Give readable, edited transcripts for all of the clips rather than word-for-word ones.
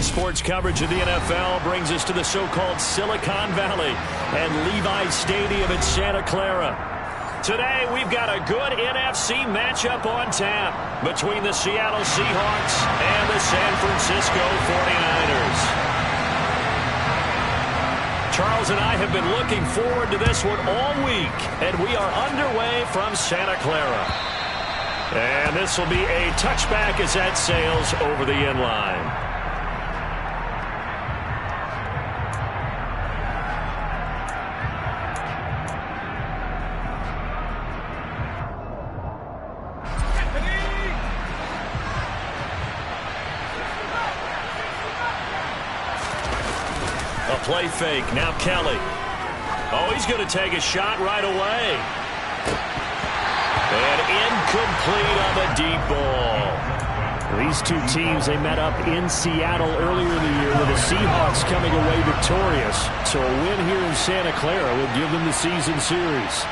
Daily sports coverage of the NFL brings us to the so-called Silicon Valley and Levi's Stadium in Santa Clara. Today, we've got a good NFC matchup on tap between the Seattle Seahawks and the San Francisco 49ers. Charles and I have been looking forward to this one all week, and we are underway from Santa Clara. And this will be a touchback as that sails over the end line. A play fake. Now Kelly. Oh, he's going to take a shot right away. And incomplete on the deep ball. These two teams, they met up in Seattle earlier in the year with the Seahawks coming away victorious. So a win here in Santa Clara will give them the season series.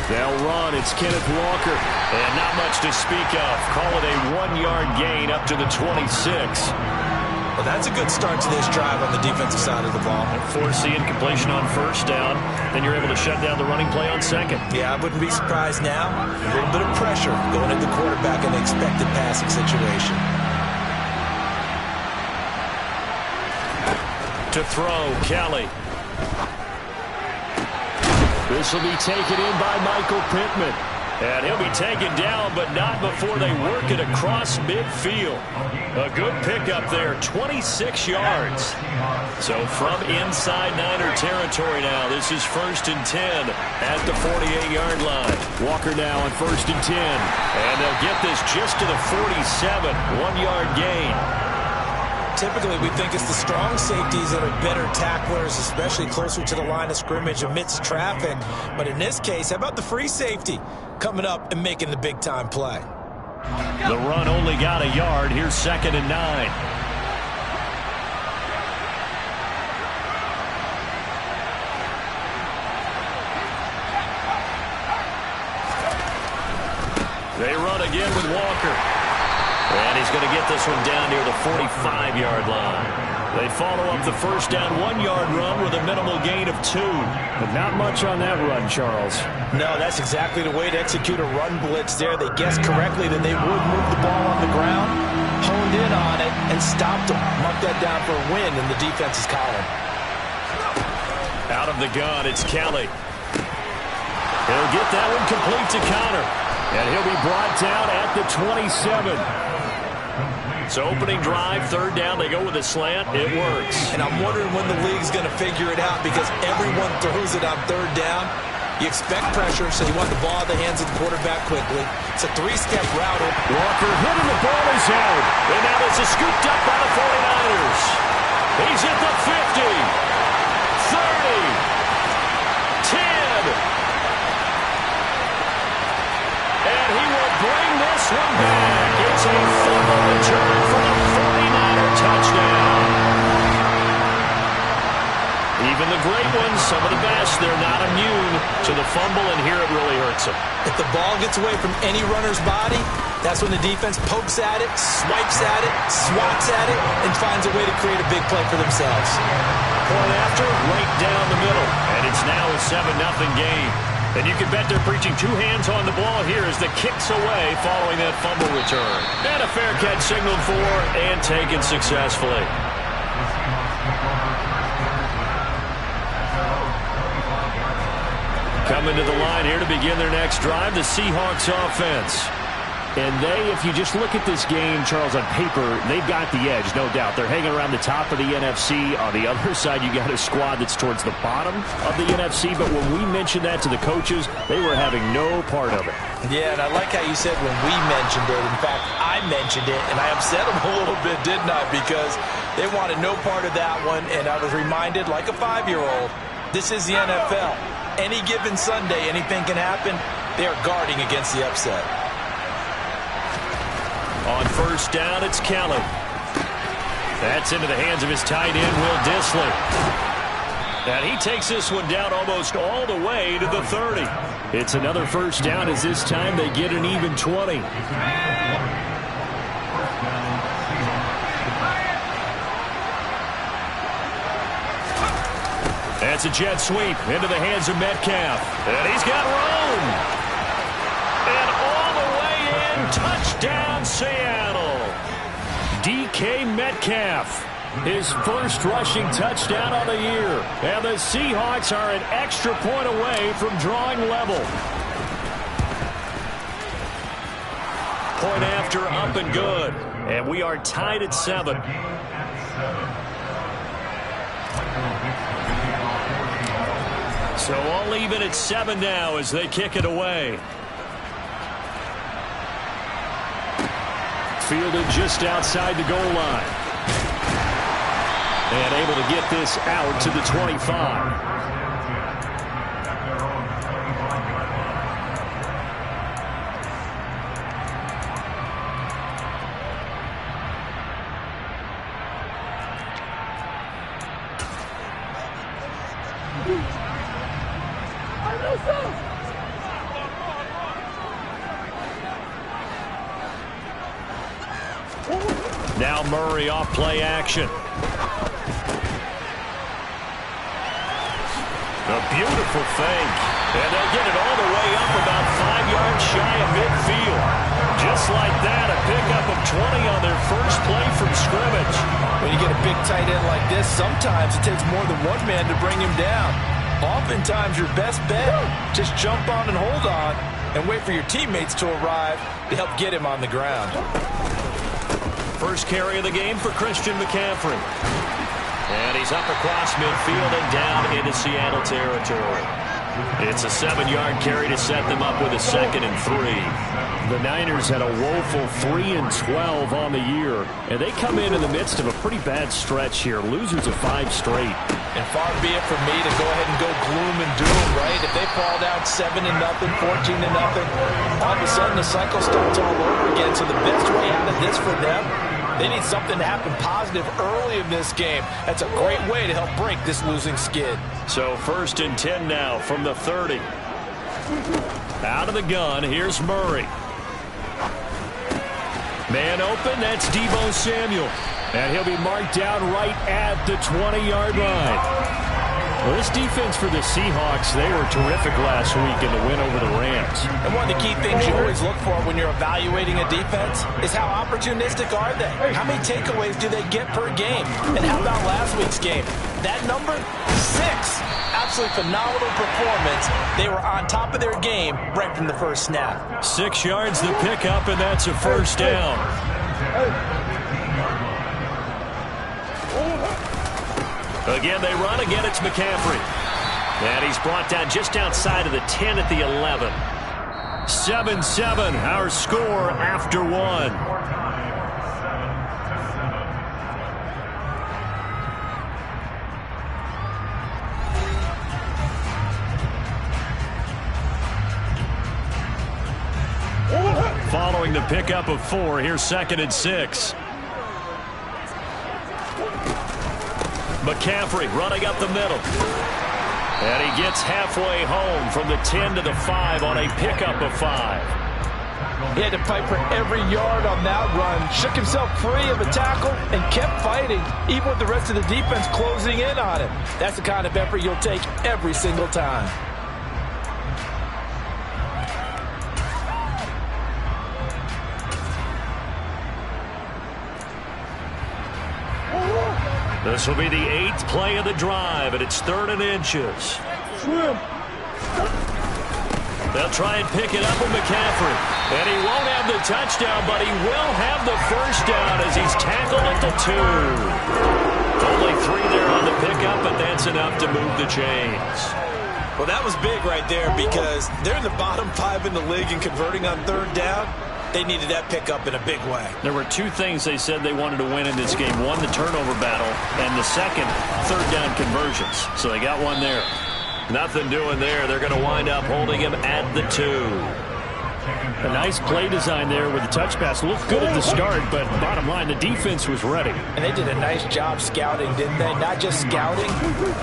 They'll run. It's Kenneth Walker. And not much to speak of. Call it a 1-yard gain up to the 26. Well, that's a good start to this drive on the defensive side of the ball. Force the incompletion on first down. Then you're able to shut down the running play on second. Yeah, I wouldn't be surprised now. A little bit of pressure going at the quarterback in the expected passing situation. To throw, Kelly. This will be taken in by Michael Pittman. And he'll be taken down, but not before they work it across midfield. A good pickup there, 26 yards. So from inside Niner territory now, this is 1st and 10 at the 48-yard line. Walker now on 1st and 10. And they'll get this just to the 47, 1-yard gain. Typically, we think it's the strong safeties that are better tacklers, especially closer to the line of scrimmage amidst traffic. But in this case, how about the free safety coming up and making the big-time play? The run only got a yard. Here's 2nd and 9. They run again with Walker. And he's going to get this one down near the 45-yard line. They follow up the first down 1-yard run with a minimal gain of 2. But not much on that run, Charles. No, that's exactly the way to execute a run blitz there. They guessed correctly that they would move the ball on the ground, honed in on it, and stopped them. Mark that down for a win in the defense's column. Out of the gun, it's Kelly. He'll get that one complete to Connor. And he'll be brought down at the 27. So opening drive, 3rd down, they go with a slant. It works. And I'm wondering when the league's going to figure it out because everyone throws it on 3rd down. You expect pressure, so you want the ball in the hands of the quarterback quickly. It's a 3-step route. Walker hitting the ball is out. And now this is scooped up by the 49ers. He's at the 50, 30, 10. And he will bring this one back. It's a fumble return for the 49er touchdown. Even the great ones, some of the best, they're not immune to the fumble, and here it really hurts them. If the ball gets away from any runner's body, that's when the defense pokes at it, swipes at it, swats at it, and finds a way to create a big play for themselves. Point after, right down the middle, and it's now a 7-0 game. And you can bet they're preaching 2 hands on the ball here as the kick's away following that fumble return. And a fair catch signaled for and taken successfully. Coming to the line here to begin their next drive, the Seahawks offense. And they, if you just look at this game, Charles, on paper, they've got the edge, no doubt. They're hanging around the top of the NFC. On the other side, you got a squad that's towards the bottom of the NFC. But when we mentioned that to the coaches, they were having no part of it. Yeah, and I like how you said when we mentioned it. In fact, I mentioned it, and I upset them a little bit, didn't I? Because they wanted no part of that one, and I was reminded, like a 5-year-old, this is the NFL. Any given Sunday, anything can happen. They are guarding against the upset. On first down, it's Kelly. That's into the hands of his tight end, Will Dissly. And he takes this one down almost all the way to the 30. It's another first down as this time they get an even 20. That's a jet sweep into the hands of Metcalf. And he's got room. And all the way in, touchdown Seattle. DK Metcalf, his first rushing touchdown of the year. And the Seahawks are an extra point away from drawing level. Point after, up and good. And we are tied at 7. So all even at 7 now as they kick it away. Fielded just outside the goal line. And able to get this out to the 25. Now Murray off play action. A beautiful fake. And they get it all the way up about 5 yards shy of midfield. Just like that, a pickup of 20 on their first play from scrimmage. When you get a big tight end like this, sometimes it takes more than one man to bring him down. Oftentimes, your best bet, just jump on and hold on and wait for your teammates to arrive to help get him on the ground. First carry of the game for Christian McCaffrey. And he's up across midfield and down into Seattle territory. It's a 7-yard carry to set them up with a 2nd and 3. The Niners had a woeful 3-12 on the year, and they come in the midst of a pretty bad stretch here. Losers of 5 straight. And far be it from me to go ahead and go gloom and doom, right? If they fall down 7-0, 14-0, all of a sudden the cycle starts all over again. So the best way out of this for them, they need something to happen positive early in this game. That's a great way to help break this losing skid. So 1st and 10 now from the 30. Out of the gun, here's Murray. Man open, that's Deebo Samuel. And he'll be marked down right at the 20-yard line. Well, this defense for the Seahawks, they were terrific last week in the win over the Rams. And one of the key things you always look for when you're evaluating a defense is how opportunistic are they? How many takeaways do they get per game? And how about last week's game? That number, 6. Absolutely phenomenal performance. They were on top of their game right from the first snap. 6 yards the pickup, and that's a first down. Again, they run. Again, it's McCaffrey. And he's brought down just outside of the 10 at the 11. 7-7, our score after 1. Following the pickup of 4, here's 2nd and 6. McCaffrey running up the middle. And he gets halfway home from the 10 to the 5 on a pickup of 5. He had to fight for every yard on that run. Shook himself free of a tackle and kept fighting, even with the rest of the defense closing in on him. That's the kind of effort you'll take every single time. This will be the 8th play of the drive, and it's 3rd and inches. They'll try and pick it up with McCaffrey. And he won't have the touchdown, but he will have the first down as he's tackled at the 2. Only 3 there on the pickup, but that's enough to move the chains. Well, that was big right there because they're in the bottom 5 in the league and converting on 3rd down. They needed that pickup in a big way. There were 2 things they said they wanted to win in this game. One, the turnover battle, and the second, 3rd down conversions. So they got one there. Nothing doing there. They're going to wind up holding him at the 2. A nice play design there with the touch pass. Looked good at the start, but bottom line, the defense was ready. And they did a nice job scouting, didn't they? Not just scouting,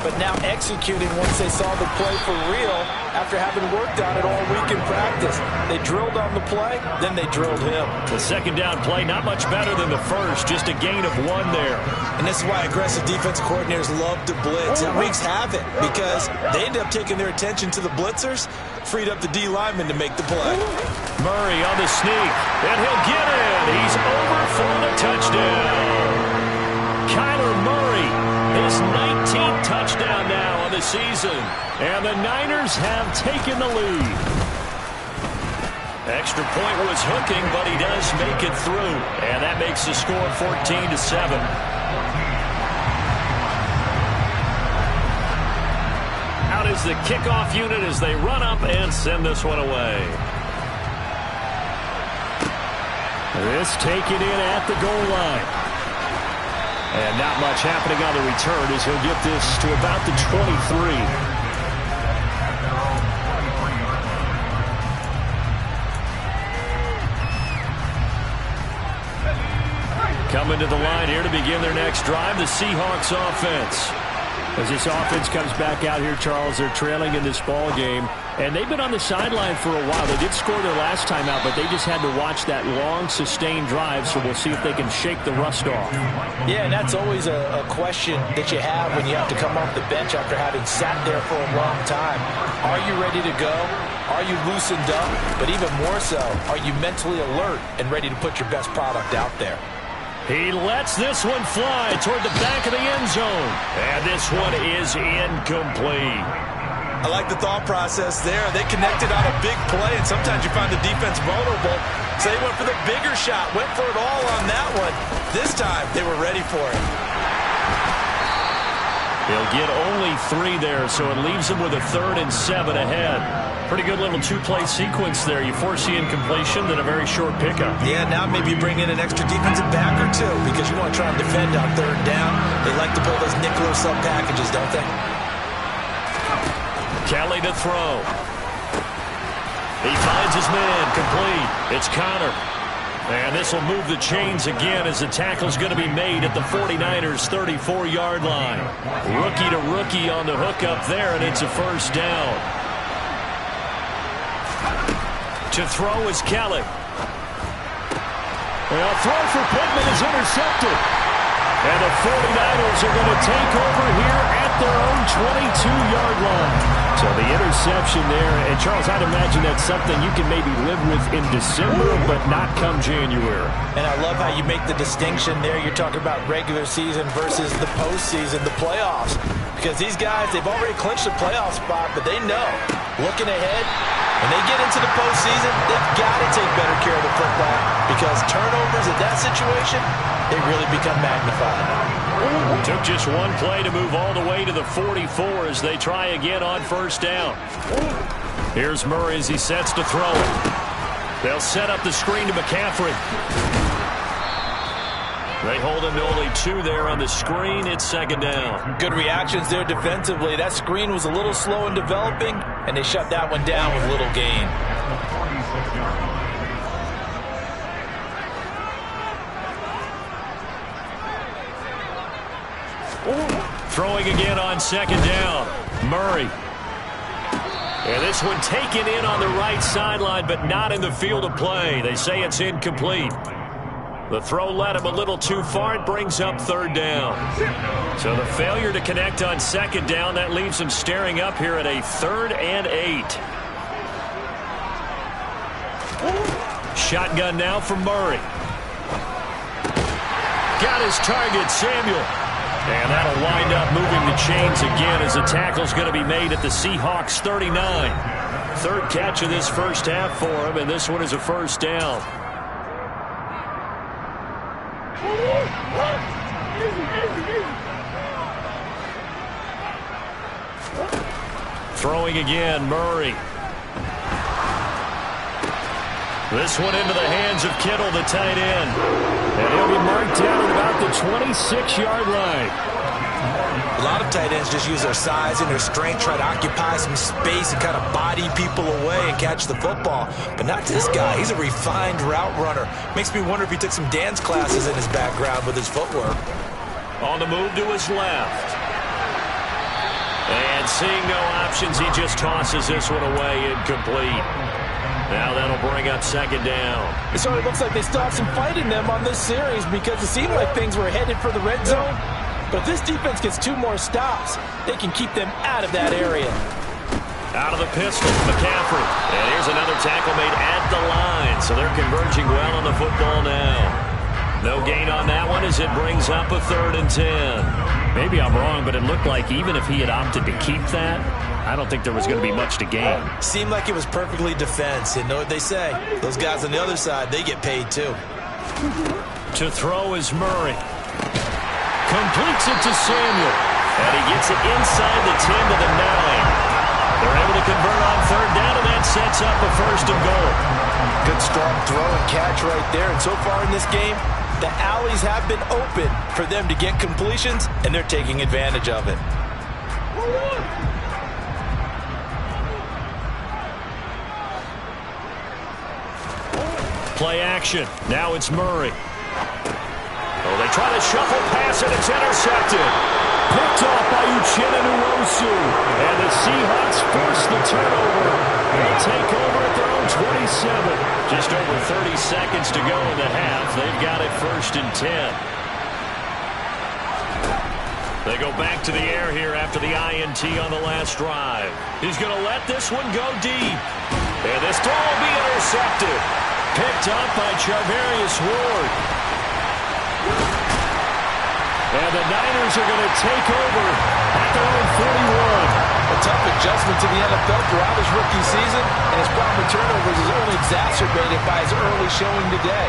but now executing once they saw the play for real after having worked on it all week in practice. They drilled on the play, then they drilled him. The second down play, not much better than the first, just a gain of 1 there. And this is why aggressive defensive coordinators love to blitz. It wreaks havoc because they end up taking their attention to the blitzers, freed up the D lineman to make the play. Murray on the sneak, and he'll get in. He's over for the touchdown. Kyler Murray, his 19th touchdown now on the season. And the Niners have taken the lead. Extra point was hooking, but he does make it through. And that makes the score 14-7. Out is the kickoff unit as they run up and send this one away. This taken in at the goal line. And not much happening on the return as he'll get this to about the 23. Coming to the line here to begin their next drive, the Seahawks offense. As this offense comes back out here, Charles, they're trailing in this ball game. And they've been on the sideline for a while. They did score their last time out, but they just had to watch that long, sustained drive, so we'll see if they can shake the rust off. Yeah, and that's always a question that you have when you have to come off the bench after having sat there for a long time. Are you ready to go? Are you loosened up? But even more so, are you mentally alert and ready to put your best product out there? He lets this one fly toward the back of the end zone. And this one is incomplete. I like the thought process there. They connected on a big play, and sometimes you find the defense vulnerable. So they went for the bigger shot, went for it all on that one. This time, they were ready for it. He'll get only 3 there, so it leaves him with a 3rd and 7 ahead. Pretty good little 2-play sequence there. You force the incompletion, then a very short pickup. Yeah, now maybe you bring in an extra defensive back or 2 because you want to try and defend on 3rd down. They like to pull those nickel or sub packages, don't they? Kelly to throw. He finds his man, complete. It's Connor. And this will move the chains again as the tackle's going to be made at the 49ers' 34-yard line. Rookie to rookie on the hookup there, and it's a first down. To throw is Kelly. Well, throw for Pittman is intercepted. And the 49ers are going to take over here at their own 22-yard line. So the interception there, and Charles, I'd imagine that's something you can maybe live with in December, but not come January. And I love how you make the distinction there. You're talking about regular season versus the postseason, the playoffs. Because these guys, they've already clinched a playoff spot, but they know, looking ahead, when they get into the postseason, they've got to take better care of the football because turnovers in that situation, they really become magnified. Took just one play to move all the way to the 44 as they try again on first down. Here's Murray as he sets to throw it. They'll set up the screen to McCaffrey. They hold him to only 2 there on the screen. It's 2nd down. Good reactions there defensively. That screen was a little slow in developing, and they shut that one down with little gain. Throwing again on 2nd down. Murray. And this one taken in on the right sideline, but not in the field of play. They say it's incomplete. The throw led him a little too far. It brings up 3rd down. So the failure to connect on 2nd down, that leaves him staring up here at a 3rd and 8. Shotgun now for Murray. Got his target, Samuel. And that'll wind up moving the chains again as the tackle's going to be made at the Seahawks 39. 3rd catch of this first half for him, and this one is a first down. Throwing again, Murray. This one into the hands of Kittle, the tight end. And he'll be marked down at about the 26-yard line. A lot of tight ends just use their size and their strength, try to occupy some space and kind of body people away and catch the football. But not this guy. He's a refined route runner. Makes me wonder if he took some dance classes in his background with his footwork. On the move to his left. And seeing no options, he just tosses this one away, incomplete. Now that'll bring up second down. It sort of looks like they still have some fight in them on this series because it seemed like things were headed for the red zone. But if this defense gets 2 more stops, they can keep them out of that area. Out of the pistol, McCaffrey. And here's another tackle made at the line. So they're converging well on the football now. No gain on that one as it brings up a 3rd and 10. Maybe I'm wrong, but it looked like even if he had opted to keep that, I don't think there was going to be much to gain. Seemed like it was perfectly defense. And know what they say? Those guys on the other side, they get paid too. To throw is Murray. Completes it to Samuel. And he gets it inside the 10 to the 9. They're able to convert on 3rd down, and that sets up a 1st and goal. Good strong throw and catch right there. And so far in this game, the alleys have been open for them to get completions, and they're taking advantage of it. Play action. Now it's Murray. Oh, they try to shuffle pass, and it's intercepted. Picked off by Uchenna Nwosu. And the Seahawks force the turnover. They'll take over at their own 27. Just over 30 seconds to go in the half. They've got it 1st and 10. They go back to the air here after the INT on the last drive. He's going to let this one go deep. And this throw will be intercepted. Picked up by Charvarius Ward. And the Niners are going to take over at their own 41. A tough adjustment to the NFL throughout his rookie season, and his problem with turnovers is only exacerbated by his early showing today.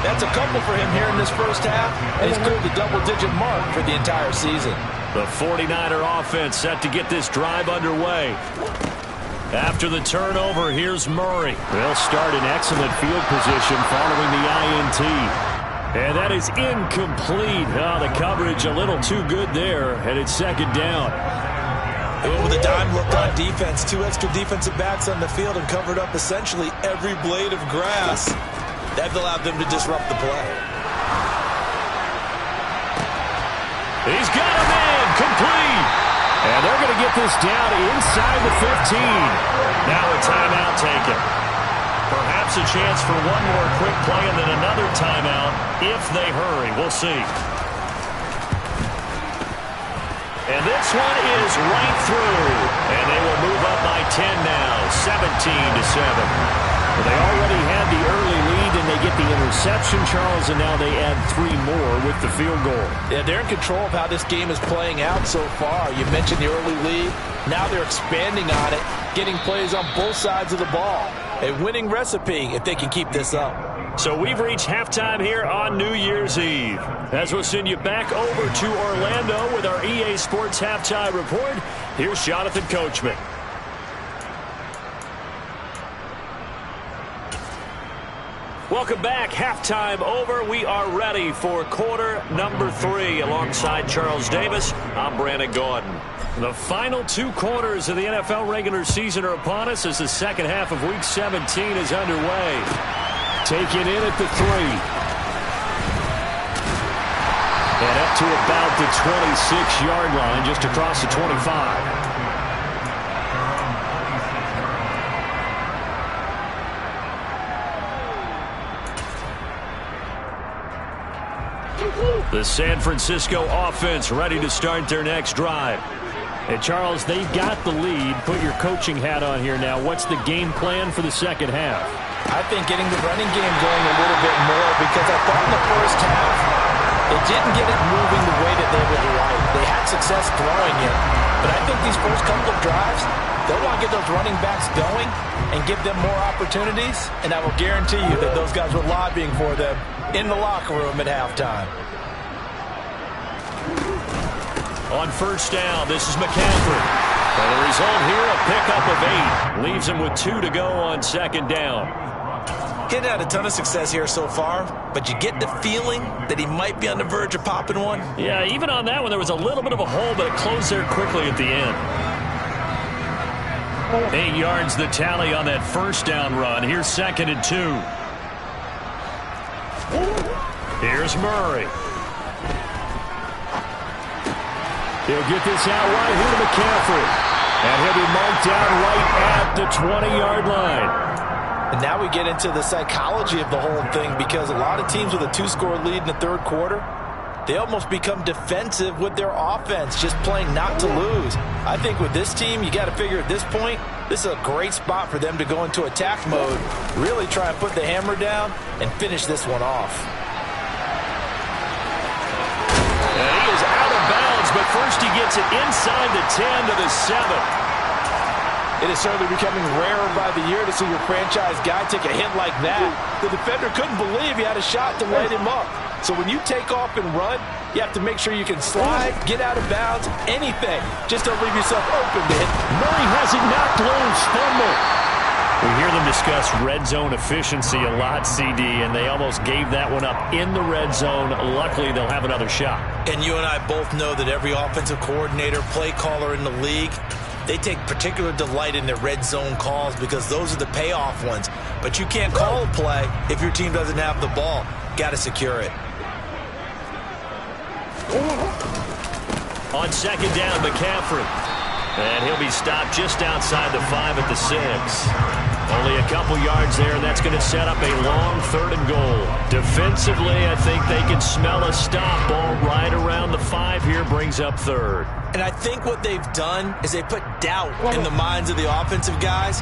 That's a couple for him here in this first half, and he's cleared the double-digit mark for the entire season. The 49er offense set to get this drive underway. After the turnover, here's Murray. They'll start in excellent field position following the INT. And that is incomplete. Oh, the coverage a little too good there, and it's 2nd down. With a dime look on defense, 2 extra defensive backs on the field and covered up essentially every blade of grass. That allowed them to disrupt the play. He's got him in, complete. And they're going to get this down inside the 15. Now a timeout taken. Perhaps a chance for one more quick play and then another timeout if they hurry. We'll see. And this one is right through. And they will move up by 10 now, 17-7. Well, they already had the early lead, and they get the interception, Charles, and now they add 3 more with the field goal. Yeah, they're in control of how this game is playing out so far. You mentioned the early lead. Now they're expanding on it, getting plays on both sides of the ball. A winning recipe if they can keep this up. So we've reached halftime here on New Year's Eve. As we'll send you back over to Orlando with our EA Sports Halftime Report, here's Jonathan Coachman. Welcome back. Halftime over. We are ready for quarter number 3. Alongside Charles Davis, I'm Brandon Gordon. The final 2 quarters of the NFL regular season are upon us as the second half of Week 17 is underway. Taken in at the 3. And up to about the 26-yard line, just across the 25. The San Francisco offense ready to start their next drive. And, Charles, they've got the lead. Put your coaching hat on here now. What's the game plan for the second half? I think getting the running game going a little bit more because I thought in the first half it didn't get it moving the way that they would like. They had success throwing it, but I think these first couple of drives, they'll want to get those running backs going and give them more opportunities, and I will guarantee you that those guys were lobbying for them in the locker room at halftime. On first down, this is McCaffrey. And the result here, a pickup of 8. Leaves him with 2 to go on second down. He hadn't had a ton of success here so far, but you get the feeling that he might be on the verge of popping one. Yeah, even on that one, there was a little bit of a hole, but it closed there quickly at the end. 8 yards the tally on that first down run. Here's 2nd and 2. Here's Murray. He'll get this out right here to McCaffrey. And he'll be marked out right at the 20-yard line. And now we get into the psychology of the whole thing, because a lot of teams with a 2-score lead in the third quarter, they almost become defensive with their offense, just playing not to lose. I think with this team, you got to figure at this point, this is a great spot for them to go into attack mode, really try and put the hammer down and finish this one off. And he is out of bounds, but first he gets it inside the 10 to the 7. It is certainly becoming rarer by the year to see your franchise guy take a hit like that. The defender couldn't believe he had a shot to light him up. So when you take off and run, you have to make sure you can slide, get out of bounds, anything. Just don't leave yourself open to hit. Murray has it knocked loose. Fumble. We hear them discuss red zone efficiency a lot, CD, and they almost gave that one up in the red zone. Luckily, they'll have another shot. And you and I both know that every offensive coordinator, play caller in the league, they take particular delight in their red zone calls because those are the payoff ones. But you can't call a play if your team doesn't have the ball. Got to secure it. On 2nd down, McCaffrey. And he'll be stopped just outside the 5 at the 6. Only a couple yards there, and that's going to set up a long 3rd and goal. Defensively, I think they can smell a stop. Ball right around the 5 here, brings up 3rd. And I think what they've done is they put doubt in the minds of the offensive guys.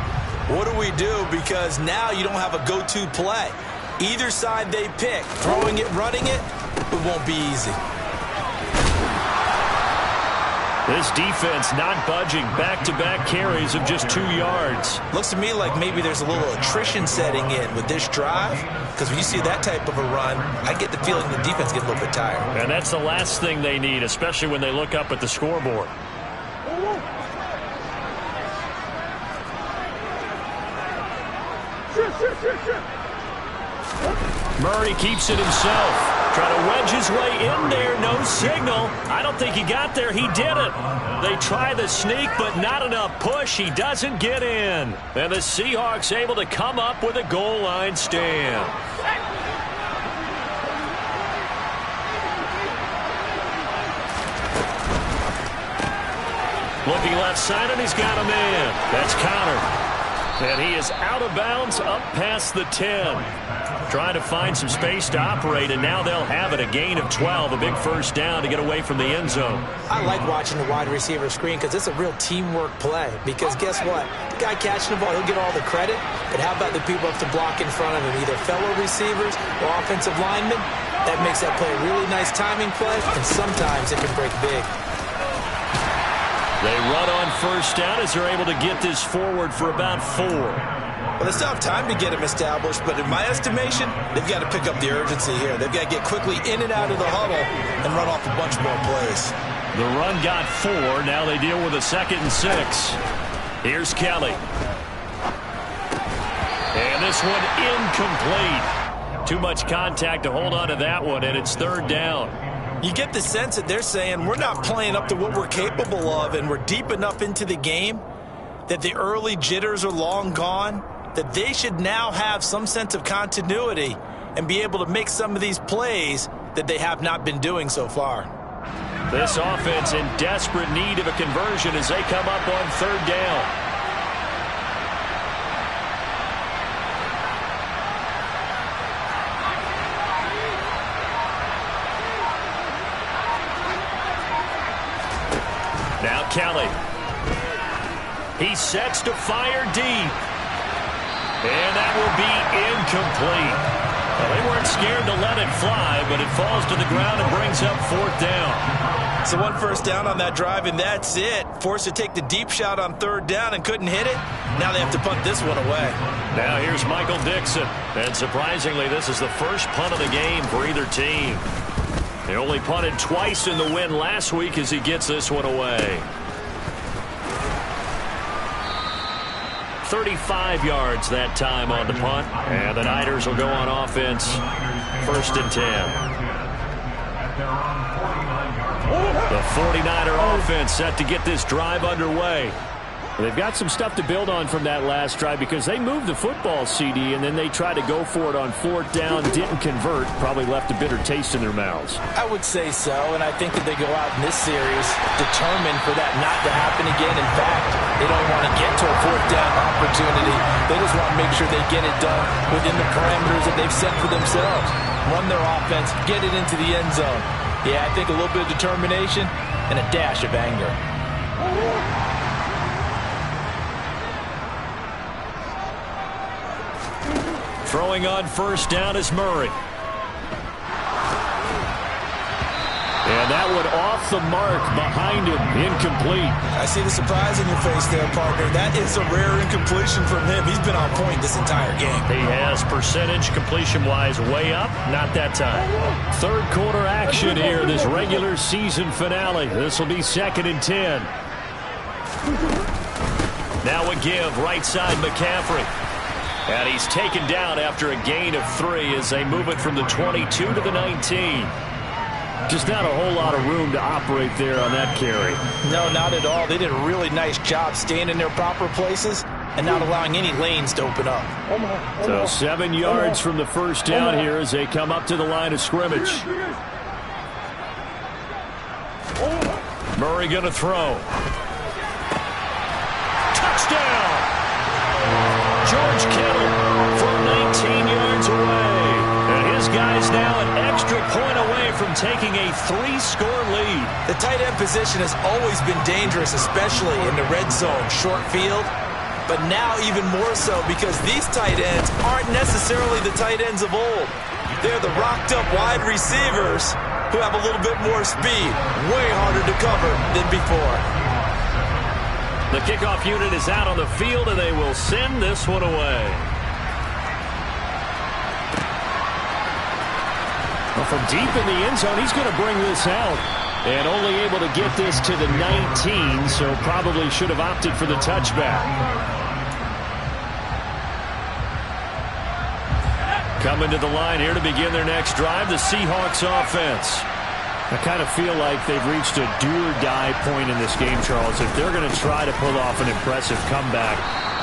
What do we do? Because now you don't have a go-to play. Either side they pick, throwing it, running it, it won't be easy. This defense not budging. Back-to-back carries of just 2 yards. Looks to me like maybe there's a little attrition setting in with this drive, because when you see that type of a run, I get the feeling the defense gets a little bit tired. And that's the last thing they need, especially when they look up at the scoreboard. Murray keeps it himself. Trying to wedge his way in there. No signal. I don't think he got there. He didn't. They try the sneak, but not enough push. He doesn't get in. And the Seahawks able to come up with a goal line stand. Looking left side, and he's got a man. That's Connor. And he is out of bounds up past the 10. Trying to find some space to operate, and now they'll have it. A gain of 12, a big first down to get away from the end zone. I like watching the wide receiver screen because it's a real teamwork play. Because guess what? The guy catching the ball, he'll get all the credit. But how about the people up to block in front of him, either fellow receivers or offensive linemen? That makes that play a really nice timing play, and sometimes it can break big. They run on first down as they're able to get this forward for about 4. Well, they still have time to get him established, but in my estimation, they've got to pick up the urgency here. They've got to get quickly in and out of the huddle and run off a bunch more plays. The run got 4. Now they deal with a 2nd and 6. Here's Kelly. And this one incomplete. Too much contact to hold on to that one, and it's 3rd down. You get the sense that they're saying we're not playing up to what we're capable of, and we're deep enough into the game that the early jitters are long gone, that they should now have some sense of continuity and be able to make some of these plays that they have not been doing so far. This offense in desperate need of a conversion as they come up on 3rd down. Now Kelly. He sets to fire deep. And that will be incomplete. Well, they weren't scared to let it fly, but it falls to the ground and brings up 4th down. So 1 first down on that drive, and that's it. Forced to take the deep shot on 3rd down and couldn't hit it. Now they have to punt this one away. Now here's Michael Dixon. And surprisingly, this is the first punt of the game for either team. They only punted twice in the win last week as he gets this one away. 35 yards that time on the punt. And the Niners will go on offense. 1st and 10. The 49er offense set to get this drive underway. They've got some stuff to build on from that last drive because they moved the football, CD, and then they tried to go for it on 4th down, didn't convert, probably left a bitter taste in their mouths. I would say so, and I think that they go out in this series determined for that not to happen again. In fact, they don't want to get to a 4th down opportunity. They just want to make sure they get it done within the parameters that they've set for themselves. Run their offense, get it into the end zone. Yeah, I think a little bit of determination and a dash of anger. Throwing on 1st down is Murray. And that one off the mark behind him, incomplete. I see the surprise in your face there, partner. That is a rare incompletion from him. He's been on point this entire game. He has percentage completion-wise way up, not that time. 3rd quarter action here, this regular season finale. This will be 2nd and 10. Now a give, right side McCaffrey. And he's taken down after a gain of 3 as they move it from the 22 to the 19. Just not a whole lot of room to operate there on that carry. No, not at all. They did a really nice job staying in their proper places and not allowing any lanes to open up. So 7 yards from the 1st down here as they come up to the line of scrimmage. Murray going to throw. Touchdown! George Kittle from 19 yards away. And his guy's now an extra point away from taking a 3-score lead. The tight end position has always been dangerous, especially in the red zone, short field. But now even more so because these tight ends aren't necessarily the tight ends of old. They're the rocked-up wide receivers who have a little bit more speed. Way harder to cover than before. The kickoff unit is out on the field, and they will send this one away. Well, from deep in the end zone, he's going to bring this out. And only able to get this to the 19, so probably should have opted for the touchback. Coming to the line here to begin their next drive, the Seahawks offense. I kind of feel like they've reached a do-or-die point in this game, Charles. If they're going to try to pull off an impressive comeback,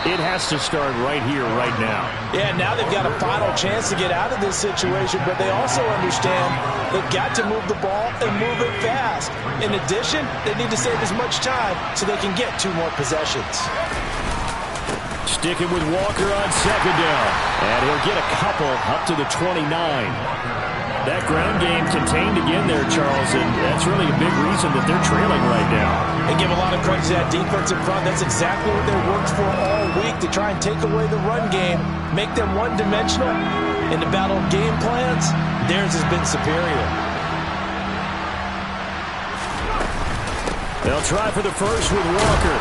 it has to start right here, right now. Yeah, now they've got a final chance to get out of this situation, but they also understand they've got to move the ball and move it fast. In addition, they need to save as much time so they can get 2 more possessions. Sticking with Walker on 2nd down. And he'll get a couple up to the 29. That ground game contained again there, Charles, and that's really a big reason that they're trailing right now. They give a lot of credit to that defense in front. That's exactly what they worked for all week, to try and take away the run game, make them one-dimensional. In the battle of game plans, theirs has been superior. They'll try for the first with Walker.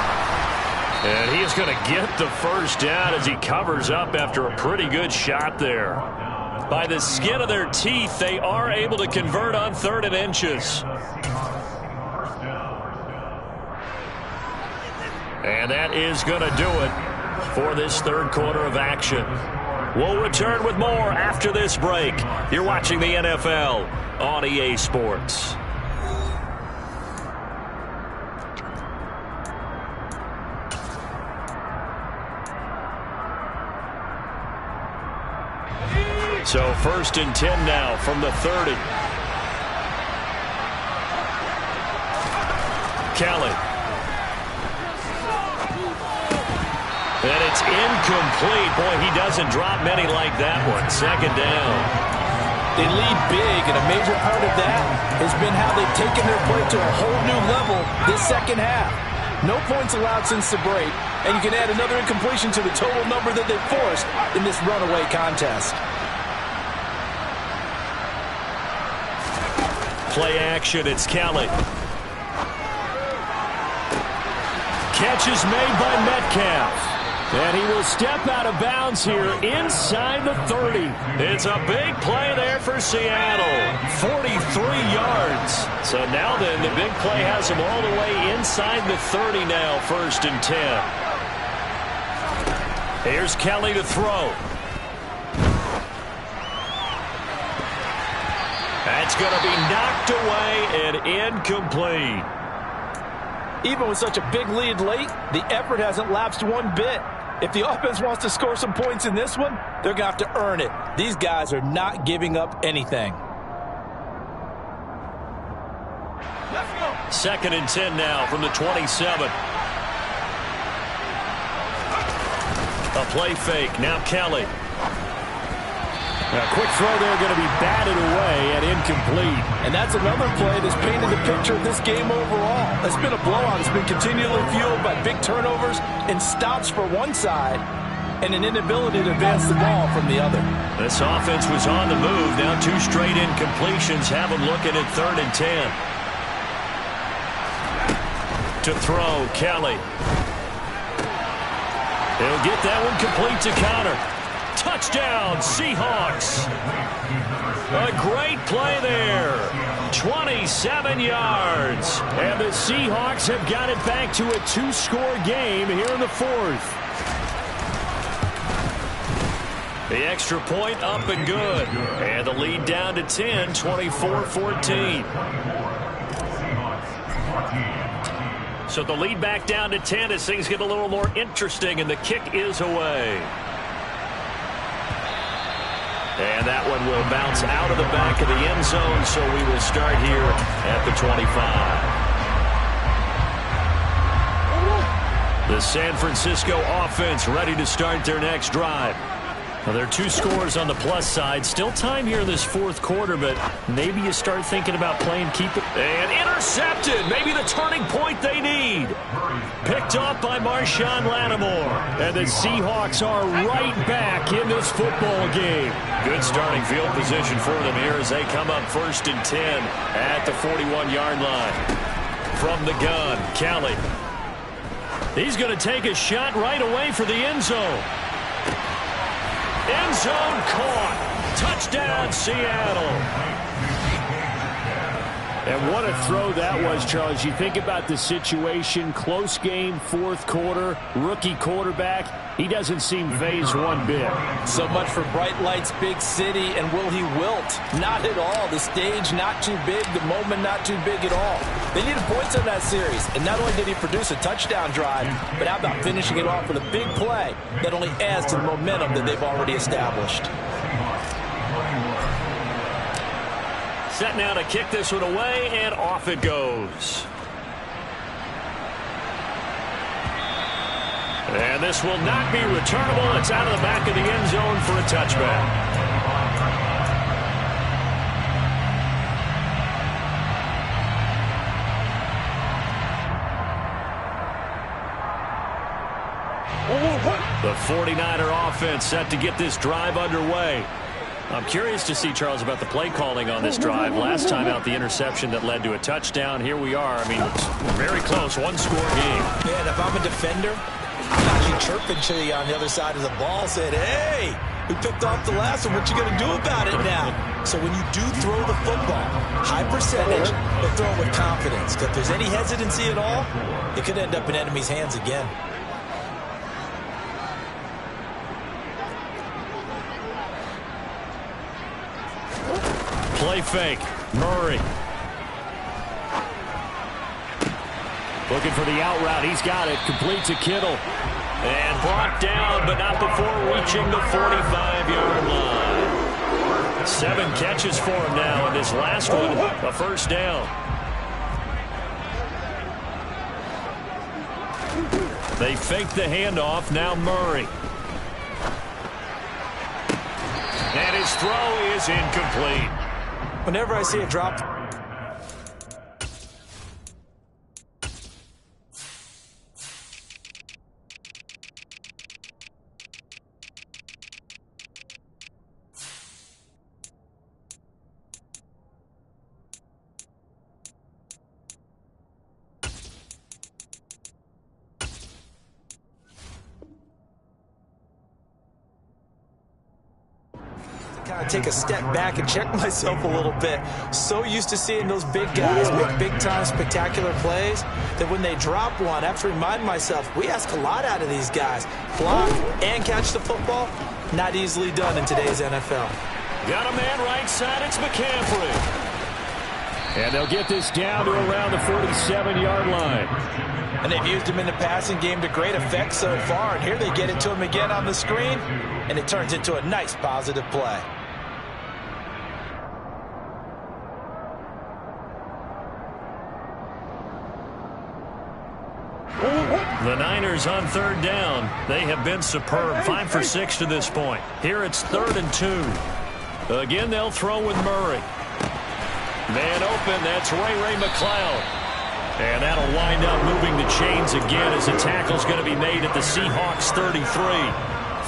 And he is going to get the 1st down as he covers up after a pretty good shot there. By the skin of their teeth, they are able to convert on 3rd and inches. And that is going to do it for this 3rd quarter of action. We'll return with more after this break. You're watching the NFL on EA Sports. So 1st and 10 now from the 30. Kelly. And it's incomplete. Boy, he doesn't drop many like that one. 2nd down. They lead big, and a major part of that has been how they've taken their play to a whole new level this 2nd half. No points allowed since the break, and you can add another incompletion to the total number that they've forced in this runaway contest. Play action, it's Kelly. Catch is made by Metcalf. And he will step out of bounds here inside the 30. It's a big play there for Seattle. 43 yards. So now then, the big play has him all the way inside the 30 now, 1st and 10. Here's Kelly to throw. That's going to be knocked away and incomplete. Even with such a big lead late, the effort hasn't lapsed one bit. If the offense wants to score some points in this one, they're going to have to earn it. These guys are not giving up anything. 2nd and 10 now from the 27. A play fake. Now Kelly. A quick throw there, going to be batted away and incomplete. And that's another play that's painted the picture of this game overall. It's been a blowout. It's been continually fueled by big turnovers and stops for one side and an inability to advance the ball from the other. This offense was on the move. Now 2 straight incompletions have them looking at 3rd and 10. To throw, Kelly. He'll get that one complete to Connor. Touchdown, Seahawks. A great play there. 27 yards. And the Seahawks have got it back to a 2-score game here in the 4th. The extra point up and good. And the lead down to 10, 24-14. So the lead back down to 10 as things get a little more interesting, and the kick is away. And that one will bounce out of the back of the end zone, so we will start here at the 25. The San Francisco offense ready to start their next drive. Well, there are 2 scores on the plus side. Still time here in this 4th quarter, but maybe you start thinking about playing keep it. And intercepted. Maybe the turning point they need. Picked up by Marshawn Lattimore. And the Seahawks are right back in this football game. Good starting field position for them here as they come up 1st and 10 at the 41-yard line. From the gun, Kelly. He's going to take a shot right away for the end zone. End zone caught. Touchdown, Seattle. And what a throw that was, Charles. You think about the situation, close game, 4th quarter, rookie quarterback. He doesn't seem phased one bit. So much for bright lights, big city, and will he wilt? Not at all. The stage not too big, the moment not too big at all. They needed points in that series, and not only did he produce a touchdown drive, but how about finishing it off with a big play that only adds to the momentum that they've already established. Set now to kick this one away, and off it goes. And this will not be returnable. It's out of the back of the end zone for a touchback. The 49er offense set to get this drive underway. I'm curious to see, Charles, about the play calling on this drive. Last time out, the interception that led to a touchdown. Here we are. I mean, it's very close, 1-score game. Yeah, and if I'm a defender, I'm actually chirping to you on the other side of the ball, saying, hey, we picked off the last one. What you going to do about it now? So when you do throw the football, high percentage, but throw it with confidence. Because if there's any hesitancy at all, it could end up in enemy's hands again. Play fake. Murray. Looking for the out route. He's got it. Complete to Kittle. And brought down, but not before reaching the 45-yard line. 7 catches for him now, and this last one, a first down. They fake the handoff. Now Murray. And his throw is incomplete. Whenever I see a drop, Kind of take a step back and check myself a little bit. So used to seeing those big guys make big-time spectacular plays that when they drop one, I have to remind myself, we ask a lot out of these guys. Block and catch the football, not easily done in today's NFL. Got a man right side, it's McCaffrey. And they'll get this down to around the 47-yard line. And they've used him in the passing game to great effect so far. And here they get it to him again on the screen, and it turns into a nice positive play. The Niners on third down. They have been superb. 5 for 6 to this point. Here it's 3rd and 2. Again, they'll throw with Murray. Man open, that's Ray McCloud. And that'll wind up moving the chains again as the tackle's going to be made at the Seahawks 33.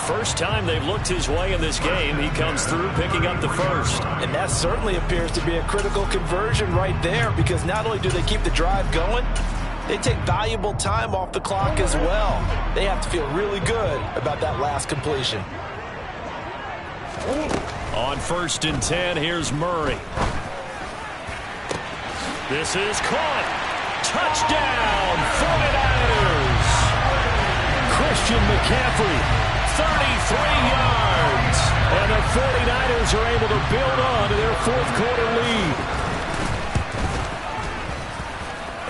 First time they've looked his way in this game. He comes through picking up the first. And that certainly appears to be a critical conversion right there, because not only do they keep the drive going, they take valuable time off the clock as well. They have to feel really good about that last completion. On 1st and 10, here's Murray. This is caught. Touchdown, 49ers. Christian McCaffrey, 33 yards. And the 49ers are able to build on to their 4th quarter lead.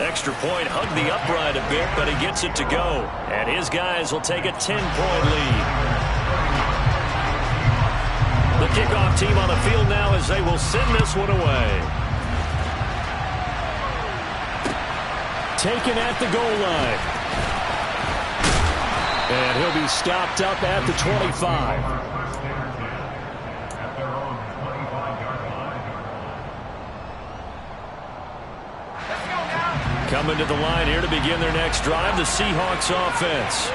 Extra point, hugged the upright a bit, but he gets it to go. And his guys will take a 10-point lead. The kickoff team on the field now as they will send this one away. Taken at the goal line. And he'll be stopped up at the 25. Coming to the line here to begin their next drive, the Seahawks offense.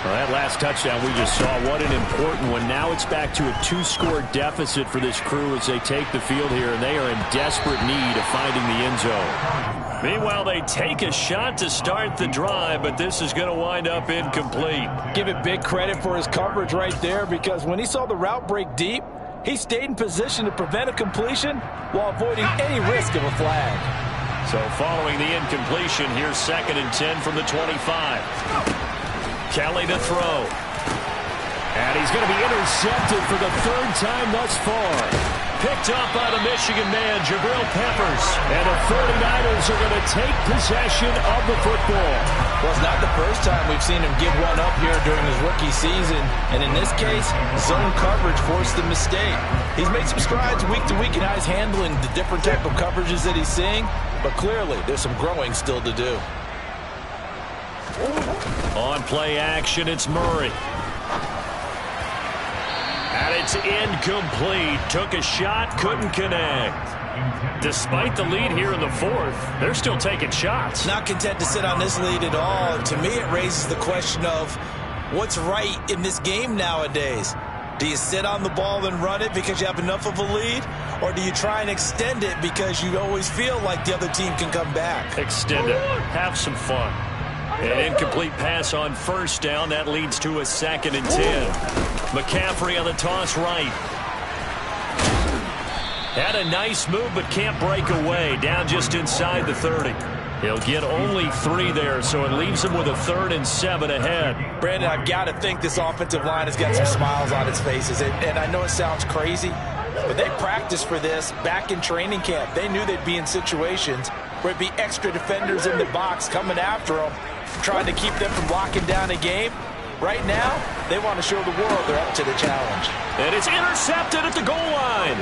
Well, that last touchdown we just saw, what an important one. Now it's back to a 2-score deficit for this crew as they take the field here, and they are in desperate need of finding the end zone. Meanwhile, they take a shot to start the drive, but this is going to wind up incomplete. Give it big credit for his coverage right there, because when he saw the route break deep, he stayed in position to prevent a completion while avoiding any risk of a flag. So following the incompletion, here's 2nd and 10 from the 25. Kelly to throw. And he's going to be intercepted for the 3rd time thus far. Picked up by the Michigan man, Jabril Peppers. And the 49ers are going to take possession of the football. Well, it's not the first time we've seen him give one up here during his rookie season. And in this case, zone coverage forced the mistake. He's made some strides week to week in how he's handling the different type of coverages that he's seeing. But clearly, there's some growing still to do. On play action, it's Murray. And it's incomplete. Took a shot, couldn't connect. Despite the lead here in the 4th, they're still taking shots. Not content to sit on this lead at all. To me, it raises the question of what's right in this game nowadays. Do you sit on the ball and run it because you have enough of a lead? Or do you try and extend it because you always feel like the other team can come back? Extend it. Have some fun. An incomplete pass on 1st down. That leads to a 2nd and 10. McCaffrey on the toss right. Had a nice move, but can't break away. Down just inside the 30. He'll get only 3 there, so it leaves him with a 3rd and 7 ahead. Brandon, I've got to think this offensive line has got some smiles on its faces. And I know it sounds crazy, but they practiced for this back in training camp. They knew they'd be in situations where it'd be extra defenders in the box coming after them, trying to keep them from locking down a game. Right now, they want to show the world they're up to the challenge. And it's intercepted at the goal line.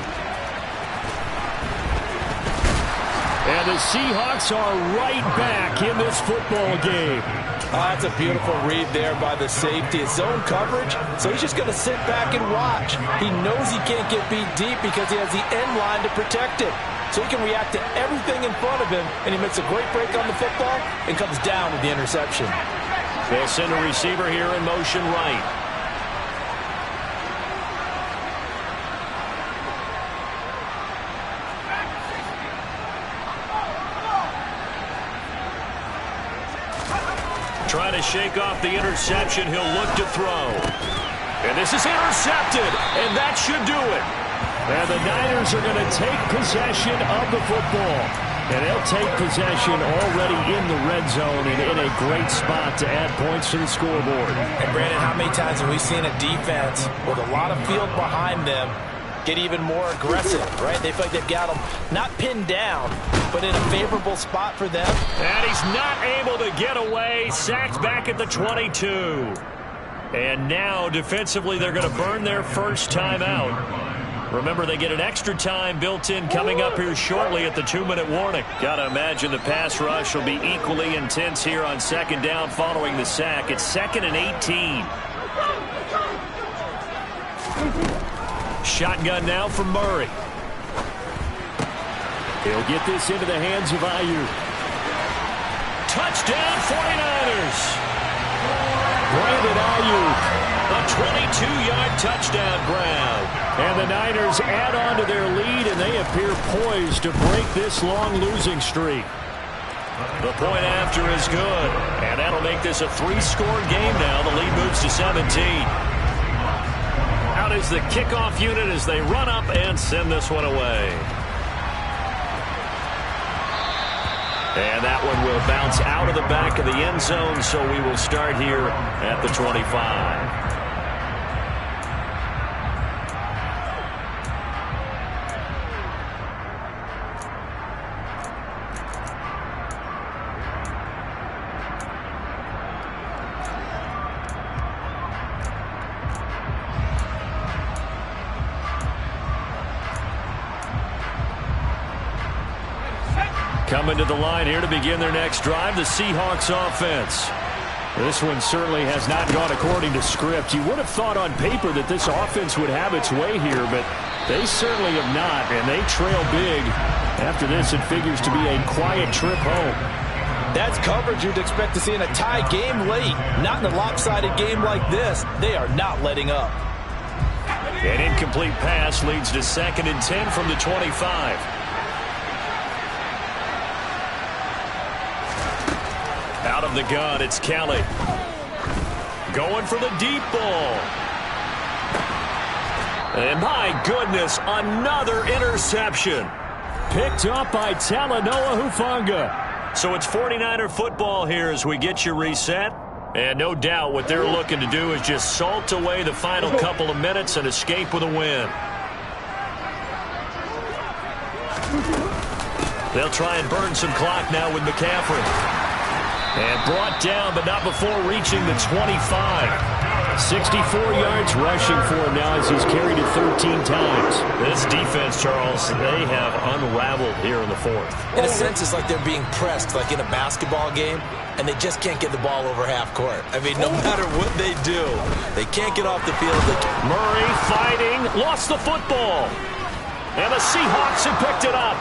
And the Seahawks are right back in this football game. That's a beautiful read there by the safety. It's zone coverage, so he's just going to sit back and watch. He knows he can't get beat deep because he has the end line to protect it. So he can react to everything in front of him, and he makes a great break on the football and comes down with the interception. They'll send a receiver here in motion right. Trying to shake off the interception. He'll look to throw. And this is intercepted, and that should do it. And the Niners are going to take possession of the football. And they'll take possession already in the red zone and in a great spot to add points to the scoreboard. And Brandon, how many times have we seen a defense with a lot of field behind them get even more aggressive, right? They feel like they've got them not pinned down, but in a favorable spot for them. And he's not able to get away. Sacked back at the 22. And now, defensively, they're going to burn their first timeout. Remember, they get an extra time built in coming up here shortly at the 2-minute warning. Got to imagine the pass rush will be equally intense here on second down following the sack. It's 2nd and 18. Shotgun now from Murray. He'll get this into the hands of Ayuk. Touchdown 49ers. Brandon Ayuk. A 22-yard touchdown grab. And the Niners add on to their lead, and they appear poised to break this long losing streak. The point after is good, and that'll make this a 3-score game now. The lead moves to 17. Out is the kickoff unit as they run up and send this one away. And that one will bounce out of the back of the end zone, so we will start here at the 25. Coming to the line here to begin their next drive, the Seahawks offense. This one certainly has not gone according to script. You would have thought on paper that this offense would have its way here, but they certainly have not, and they trail big. After this, it figures to be a quiet trip home. That's coverage you'd expect to see in a tie game late. Not in a lopsided game like this. They are not letting up. An incomplete pass leads to 2nd and 10 from the 25. Out of the gun, it's Kelly. Going for the deep ball. And my goodness, another interception. Picked up by Talanoa Hufanga. So it's 49er football here as we get you reset. And no doubt what they're looking to do is just salt away the final couple of minutes and escape with a win. They'll try and burn some clock now with McCaffrey. And brought down, but not before reaching the 25. 64 yards rushing for him now as he's carried it 13 times. This defense, Charles, they have unraveled here in the 4th. In a sense, it's like they're being pressed, like in a basketball game, and they just can't get the ball over half court. I mean, no matter what they do, they can't get off the field. Murray fighting, lost the football. And the Seahawks have picked it up.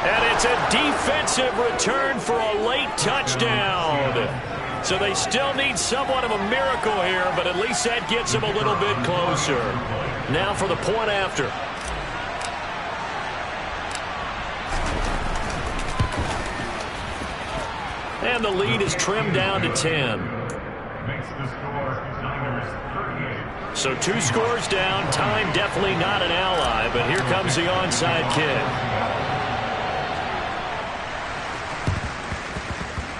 And it's a defensive return for a late touchdown. So they still need somewhat of a miracle here, but at least that gets them a little bit closer. Now for the point after. And the lead is trimmed down to 10. So 2 scores down. Time definitely not an ally, but here comes the onside kick.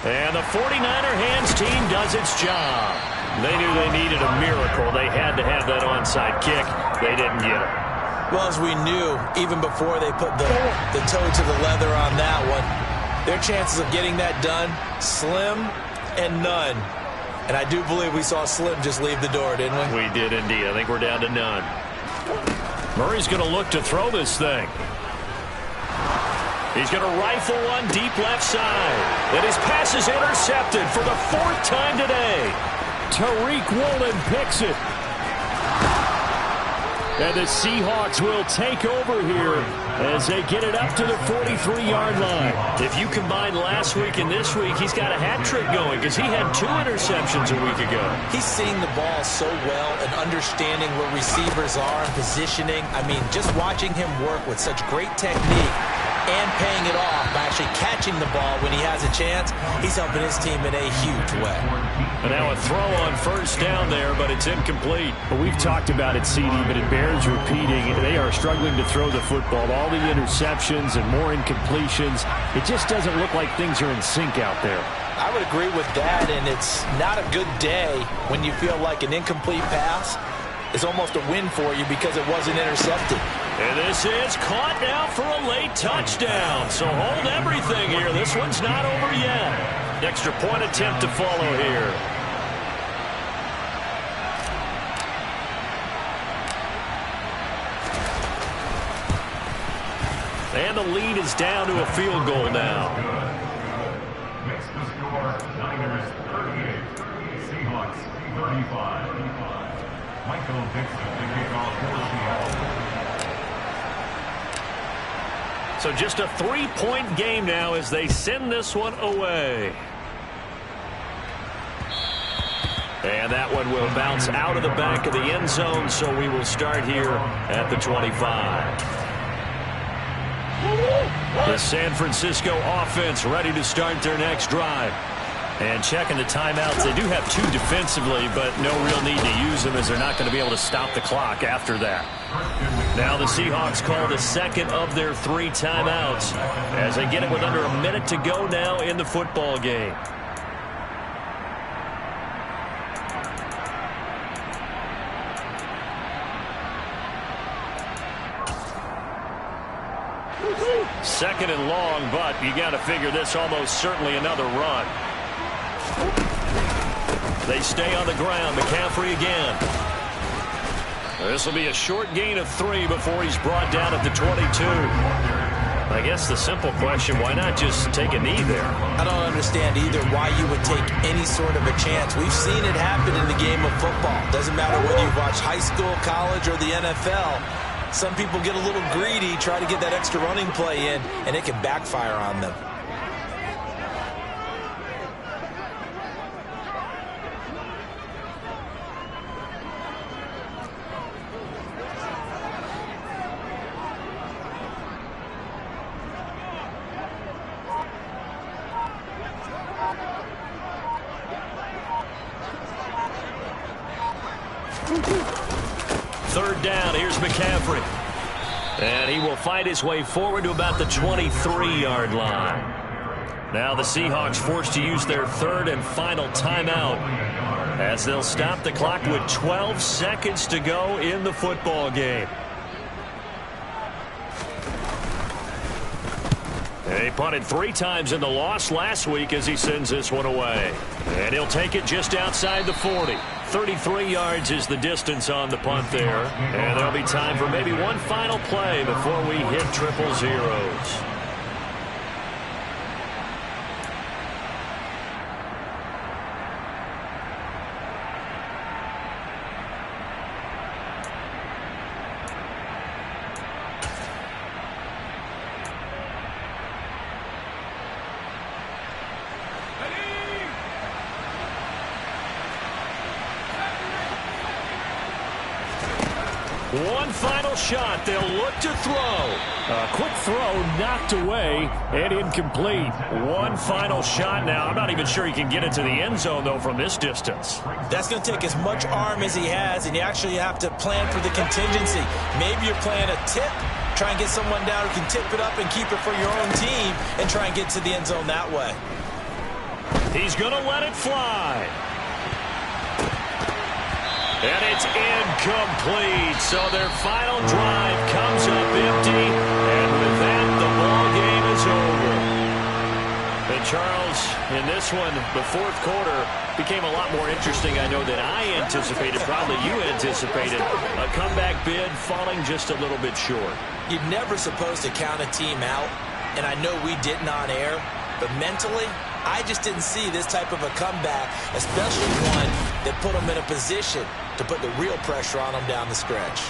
And the 49er hands team does its job. They knew they needed a miracle. They had to have that onside kick. They didn't get it. Well, as we knew, even before they put the toe to the leather on that one, their chances of getting that done, slim and none. And I do believe we saw Slim just leave the door, didn't we? We did indeed. I think we're down to none. Murray's going to look to throw this thing. He's going to rifle one deep left side. And his pass is intercepted for the 4th time today. Tariq Woolen picks it. And the Seahawks will take over here as they get it up to the 43-yard line. If you combine last week and this week, he's got a hat trick going because he had 2 interceptions a week ago. He's seeing the ball so well and understanding where receivers are and positioning. I mean, just watching him work with such great technique. and paying it off by actually catching the ball when he has a chance. He's helping his team in a huge way. And now a throw on first down there, but it's incomplete. Well, we've talked about it, CD, but it bears repeating. They are struggling to throw the football. All the interceptions and more incompletions. It just doesn't look like things are in sync out there. I would agree with that, and it's not a good day when you feel like an incomplete pass is almost a win for you because it wasn't intercepted. And this is caught now for a late touchdown. So hold everything here. This one's not over yet. Extra point attempt to follow here. And the lead is down to a field goal now. Makes the score Niners 38, Seahawks 35. Michael Dixon to kick off for Seattle. So just a 3-point game now as they send this one away. And that one will bounce out of the back of the end zone, so we will start here at the 25. The San Francisco offense ready to start their next drive. And checking the timeouts, they do have 2 defensively, but no real need to use them as they're not going to be able to stop the clock after that. Now the Seahawks call the second of their 3 timeouts as they get it with under a minute to go now in the football game. Second and long, but you got to figure this almost certainly another run. They stay on the ground. McCaffrey again. This will be a short gain of 3 before he's brought down at the 22. I guess the simple question, why not just take a knee there? I don't understand either why you would take any sort of a chance. We've seen it happen in the game of football. Doesn't matter whether you watch high school, college, or the NFL. Some people get a little greedy, try to get that extra running play in, and it can backfire on them. Third down, here's McCaffrey. And he will fight his way forward to about the 23-yard line. Now the Seahawks forced to use their 3rd and final timeout as they'll stop the clock with 12 seconds to go in the football game. He punted 3 times in the loss last week as he sends this one away. And he'll take it just outside the 40. 33 yards is the distance on the punt there. And there'll be time for maybe one final play before we hit triple zeros. One final shot. They'll look to throw. A quick throw knocked away and incomplete. One final shot now. I'm not even sure he can get it to the end zone, though, from this distance. That's going to take as much arm as he has, and you actually have to plan for the contingency. Maybe you're playing a tip, try and get someone down who can tip it up and keep it for your own team and try and get to the end zone that way. He's going to let it fly. And it's incomplete. So their final drive comes up empty. And with that, the ball game is over. And Charles, in this one, the 4th quarter became a lot more interesting, I know, than I anticipated. Probably you anticipated. A comeback bid falling just a little bit short. You're never supposed to count a team out. And I know we didn't on air. But mentally, I just didn't see this type of a comeback, especially one that put them in a position to put the real pressure on them down the stretch.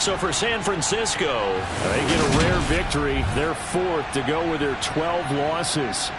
So for San Francisco, they get a rare victory. They're 4th to go with their 12 losses.